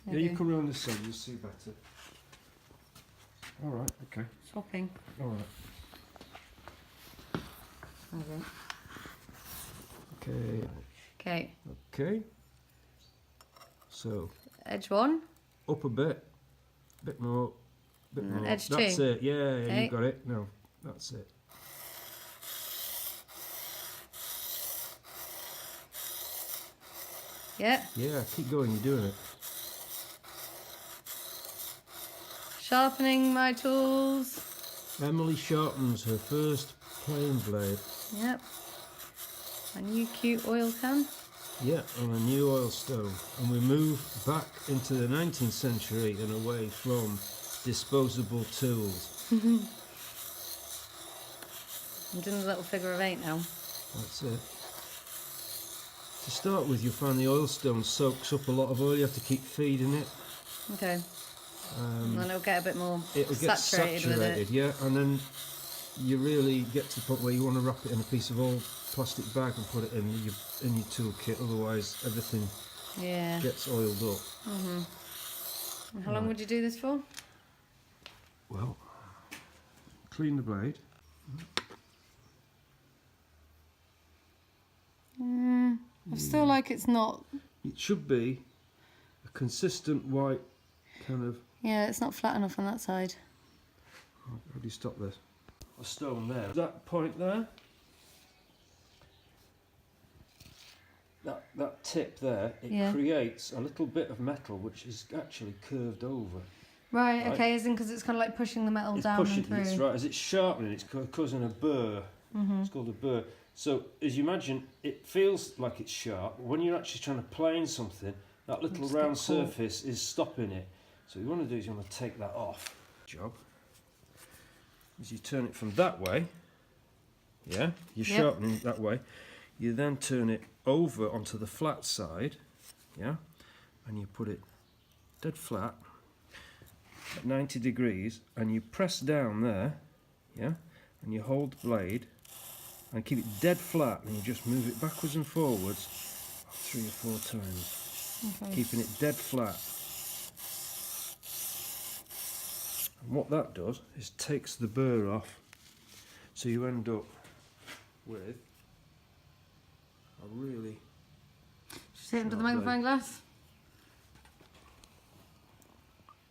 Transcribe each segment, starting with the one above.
Yeah, you come around this side, you'll see better. Alright, okay. Swapping. Alright. Okay. Okay. Okay. So. Edge one. Up a bit. Bit more. Bit more. Edge That's two. it. Yeah, you got it. No, that's it. Yeah. Yeah, keep going, you're doing it. Sharpening my tools. Emily sharpens her first plane blade. Yep. A new cute oil can. Yeah, on a new oil stove. And we move back into the 19th century and away from disposable tools. I'm doing a little figure of 8 now. That's it. To start with, you'll find the oil stone soaks up a lot of oil. You have to keep feeding it. Okay. And then it'll get a bit more it'll get saturated with it. Yeah, and then you really get to the point where you want to wrap it in a piece of old plastic bag and put it in your toolkit. Otherwise, everything gets oiled up. And how long would you do this for? Well, clean the blade. I still like it's not. It should be a consistent white kind of. Yeah, it's not flat enough on that side. How do you stop this? A stone there. That point there. That tip there. It creates a little bit of metal which is actually curved over. Right. Okay. As in because it's kind of like pushing the metal down and through. It's right. As it's sharpening, it's causing a burr. It's called a burr. So as you imagine, it feels like it's sharp. When you're actually trying to plane something, that little round surface is stopping it. So what you want to do is you want to take that off. Job. As you turn it from that way, you're sharpening it that way. You then turn it over onto the flat side, and you put it dead flat at 90 degrees, and you press down there, and you hold the blade and keep it dead flat, and you just move it backwards and forwards 3 or 4 times, keeping it dead flat. And what that does is takes the burr off, so you end up with a really. Just hit into the magnifying glass.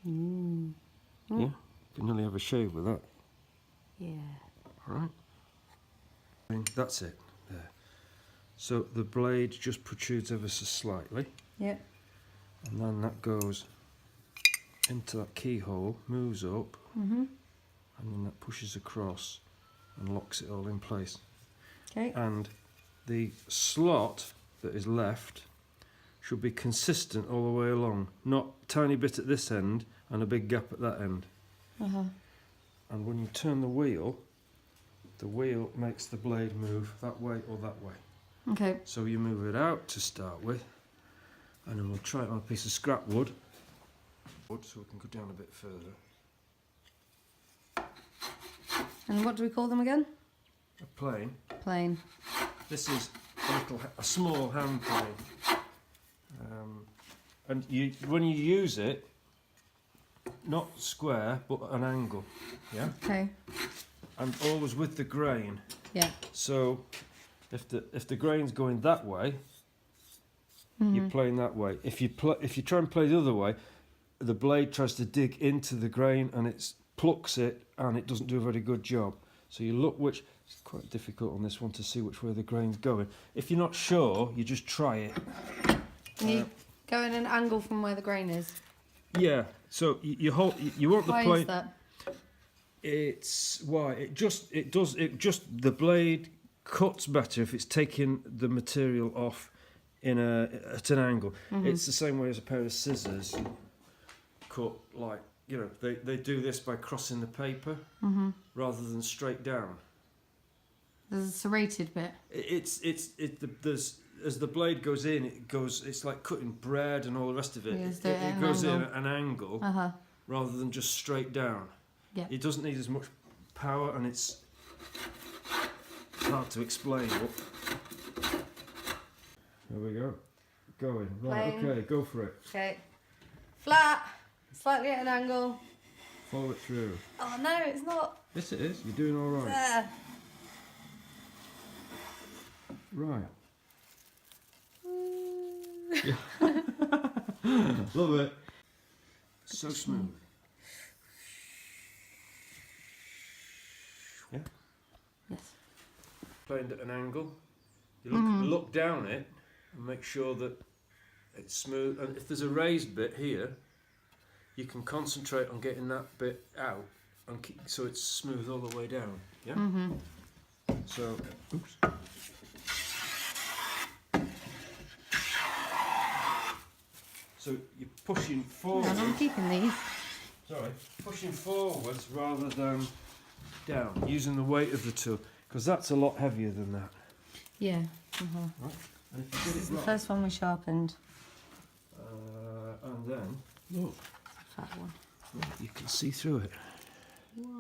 Yeah, you can nearly have a shave with that. Yeah. Alright. That's it. There. So the blade just protrudes ever so slightly. Yeah. And then that goes into that keyhole, moves up, and then that pushes across and locks it all in place. Okay. And the slot that is left should be consistent all the way along, not a tiny bit at this end and a big gap at that end. And when you turn the wheel makes the blade move that way or that way. Okay. So you move it out to start with, and then we'll try it on a piece of scrap wood, so we can go down a bit further. And what do we call them again? A plane. Plane. This is a small hand plane, and when you use it, not square but an angle, Okay. and always with the grain. Yeah. So if the grain's going that way, you're playing that way. If you try and play the other way, the blade tries to dig into the grain and it plucks it, and it doesn't do a very good job. So you look which. It's quite difficult on this one to see which way the grain's going. If you're not sure, you just try it. And you go in an angle from where the grain is. Yeah. So you want the plane. Why is that? It's why it just the blade cuts better if it's taking the material off at an angle. It's the same way as a pair of scissors cut, like they do this by crossing the paper rather than straight down. There's a serrated bit. There's as the blade goes in, it's like cutting bread and all the rest of it. It goes in at an angle rather than just straight down. Yeah. It doesn't need as much power, and it's hard to explain. There we go. Going. Right, Plane. okay, go for it. Okay. Flat, slightly at an angle. Follow it through. Oh no, it's not. Yes, it is. You're doing all right. There. Right. Love it. So smooth. Yeah. Yes. Planed at an angle. You look down it and make sure that it's smooth. And if there's a raised bit here, you can concentrate on getting that bit out and keep, so it's smooth all the way down. Yeah. So, oops. So you're pushing forward. And I'm keeping these. Sorry, pushing forwards rather than down, using the weight of the tool, because that's a lot heavier than that. Yeah. Right? And if you This get is it the right, first one we sharpened. and then look, That one. you can see through it. Whoa.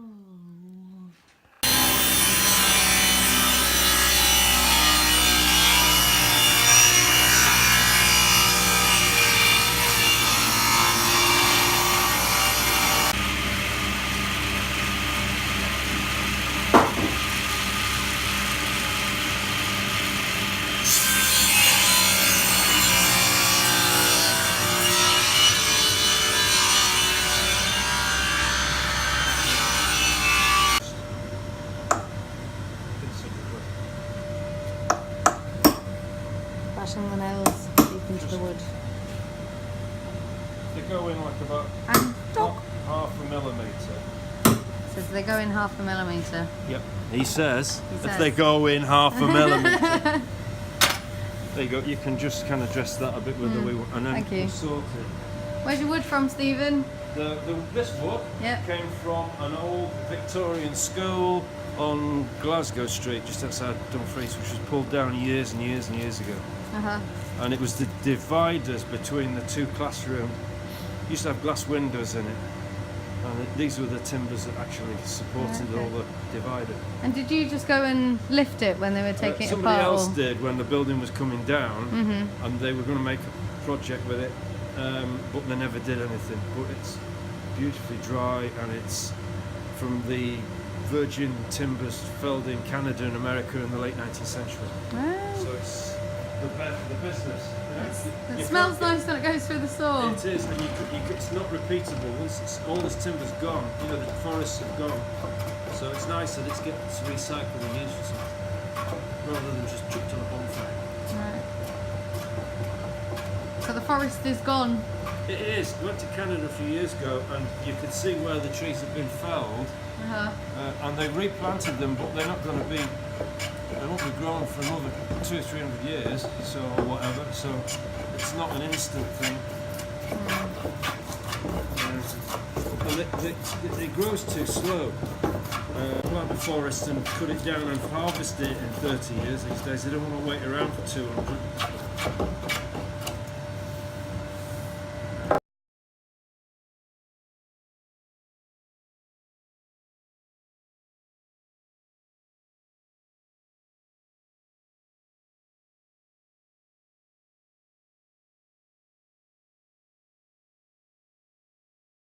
Bashing the nails deep into the wood. They go in like about And dog. half a millimetre. Says they go in 0.5 millimetre. Yep. He says, He if says. they go in 0.5 millimetre. There you go. You can just kind of dress that a bit with the wee one, and then Thank you. we'll sort it. Where's your wood from, Stephen? This wood Yep. came from an old Victorian school on Glasgow Street, just outside Dumfries, which was pulled down years and years and years ago. And it was the dividers between the two classrooms. Used to have glass windows in it, and these were the timbers that actually supported all the divider. And did you just go and lift it when they were taking it Somebody apart? else did when the building was coming down, and they were going to make a project with it, but they never did anything. But it's beautifully dry, and it's from the virgin timbers felled in Canada and America in the late 19th century. Ah, So it's the business. it smells nice when it goes through the saw. It is, and it's not repeatable. Once all this timber's gone, the forests have gone. So it's nice that it gets recycled and used for something, rather than just chucked on a bonfire. Right. So the forest is gone. It is. I went to Canada a few years ago, and you could see where the trees have been felled, and they replanted them, but they're not going to be. They won't be grown for another 200 or 300 years, so or whatever. So it's not an instant thing. And it grows too slow. Plant the forest and cut it down and harvest it in 30 years these days. They don't want to wait around for 200.